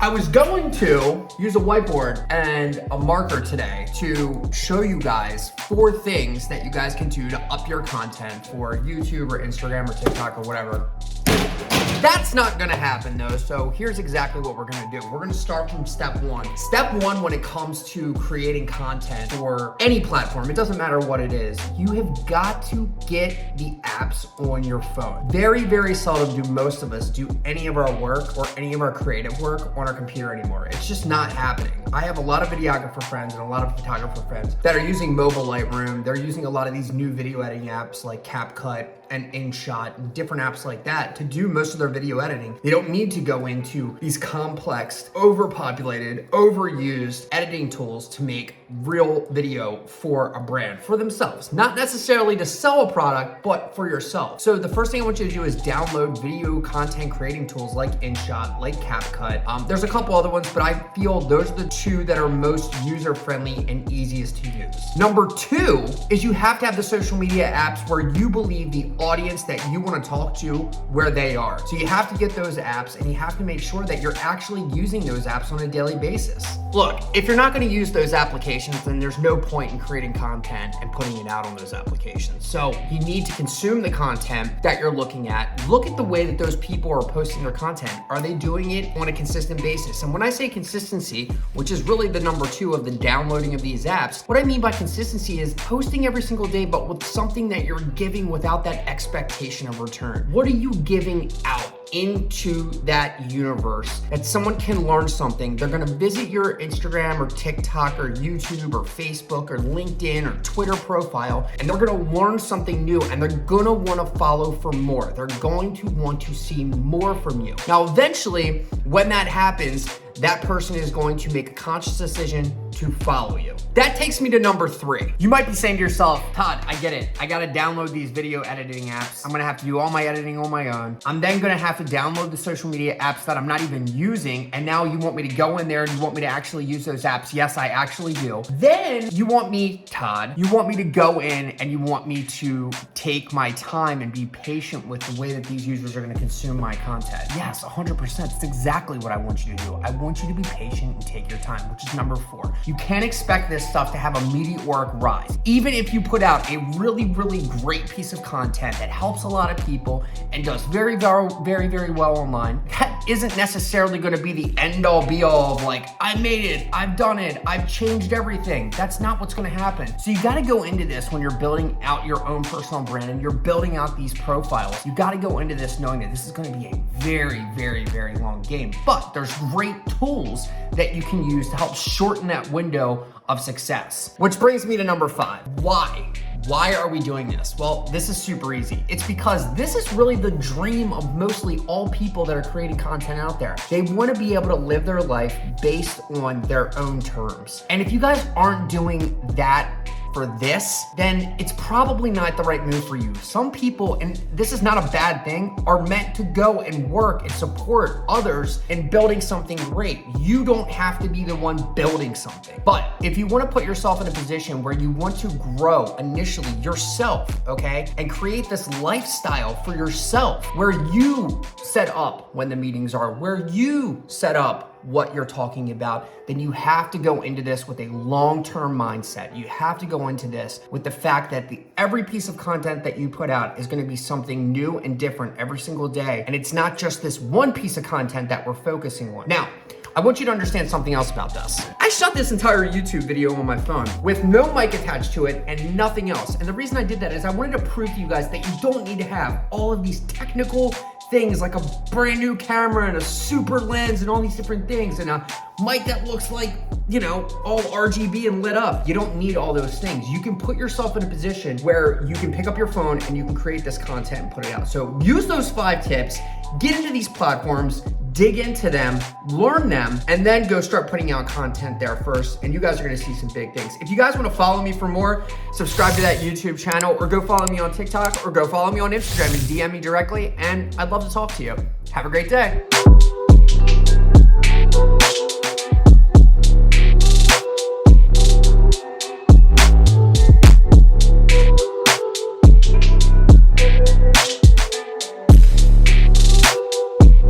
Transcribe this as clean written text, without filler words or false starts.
I was going to use a whiteboard and a marker today to show you guys 4 things that you guys can do to up your content for YouTube or Instagram or TikTok or whatever. That's not gonna happen though, so here's exactly what we're gonna do. We're gonna start from step 1. Step 1 when it comes to creating content for any platform, it doesn't matter what it is, you have got to get the apps on your phone. Very, very seldom do most of us do any of our work or any of our creative work on our computer anymore. It's just not happening. I have a lot of videographer friends and a lot of photographer friends that are using Movo Lightroom. They're using a lot of these new video editing apps like Capcut and InShot and different apps like that to do most of their video editing. They don't need to go into these complex, overpopulated, overused editing tools to make real video for a brand, for themselves. Not necessarily to sell a product, but for yourself. So the first thing I want you to do is download video content creating tools like InShot, like Capcut. There's a couple other ones, but I feel those are the 2 that are most user-friendly and easiest to use. Number 2 is you have to have the social media apps where you believe the audience that you want to talk to where they are. So you have to get those apps and you have to make sure that you're actually using those apps on a daily basis. Look, if you're not going to use those applications, then there's no point in creating content and putting it out on those applications. So you need to consume the content that you're looking at. Look at the way that those people are posting their content. Are they doing it on a consistent basis? And when I say consistency, which is really the number 2 of the downloading of these apps, what I mean by consistency is posting every single day, but with something that you're giving without that expectation of return. What are you giving out into that universe that someone can learn something? They're gonna visit your Instagram or TikTok or YouTube or Facebook or LinkedIn or Twitter profile, and they're gonna learn something new, and they're gonna wanna follow for more. They're going to want to see more from you. Now, eventually, when that happens, that person is going to make a conscious decision to follow you. That takes me to number 3. You might be saying to yourself, Todd, I get it. I gotta download these video editing apps. I'm gonna have to do all my editing on my own. I'm then gonna have to download the social media apps that I'm not even using. And now you want me to go in there and you want me to actually use those apps. Yes, I actually do. Then you want me, Todd, you want me to go in and you want me to take my time and be patient with the way that these users are gonna consume my content. Yes, 100%. That's exactly what I want you to do. I want you to be patient and take your time, which is number 4. You can't expect this stuff to have a meteoric rise. Even if you put out a really, really great piece of content that helps a lot of people and does very, very well online, that isn't necessarily gonna be the end all be all of like, I made it, I've done it, I've changed everything. That's not what's gonna happen. So you gotta go into this when you're building out your own personal brand and you're building out these profiles. You gotta go into this knowing that this is gonna be a very, very long game. But there's great tools that you can use to help shorten that window of success. Which brings me to number 5. Why? Why are we doing this? Well, this is super easy. It's because this is really the dream of mostly all people that are creating content out there. They want to be able to live their life based on their own terms. And if you guys aren't doing that for this, then it's probably not the right move for you. Some people, and this is not a bad thing, are meant to go and work and support others in building something great. You don't have to be the one building something. But if you want to put yourself in a position where you want to grow initially yourself, okay, and create this lifestyle for yourself where you set up when the meetings are, where you set up what you're talking about, then you have to go into this with a long-term mindset. You have to go into this with the fact that every piece of content that you put out is gonna be something new and different every single day. And it's not just this one piece of content that we're focusing on. Now, I want you to understand something else about this. I shot this entire YouTube video on my phone with no mic attached to it and nothing else. And the reason I did that is I wanted to prove to you guys that you don't need to have all of these technical things like a brand new camera and a super lens and all these different things and a mic that looks like, you know, all RGB and lit up. You don't need all those things. You can put yourself in a position where you can pick up your phone and you can create this content and put it out. So use those 5 tips, get into these platforms, dig into them, learn them, and then go start putting out content there first, and you guys are gonna see some big things. If you guys wanna follow me for more, subscribe to that YouTube channel, or go follow me on TikTok, or go follow me on Instagram and DM me directly, and I'd love to talk to you. Have a great day.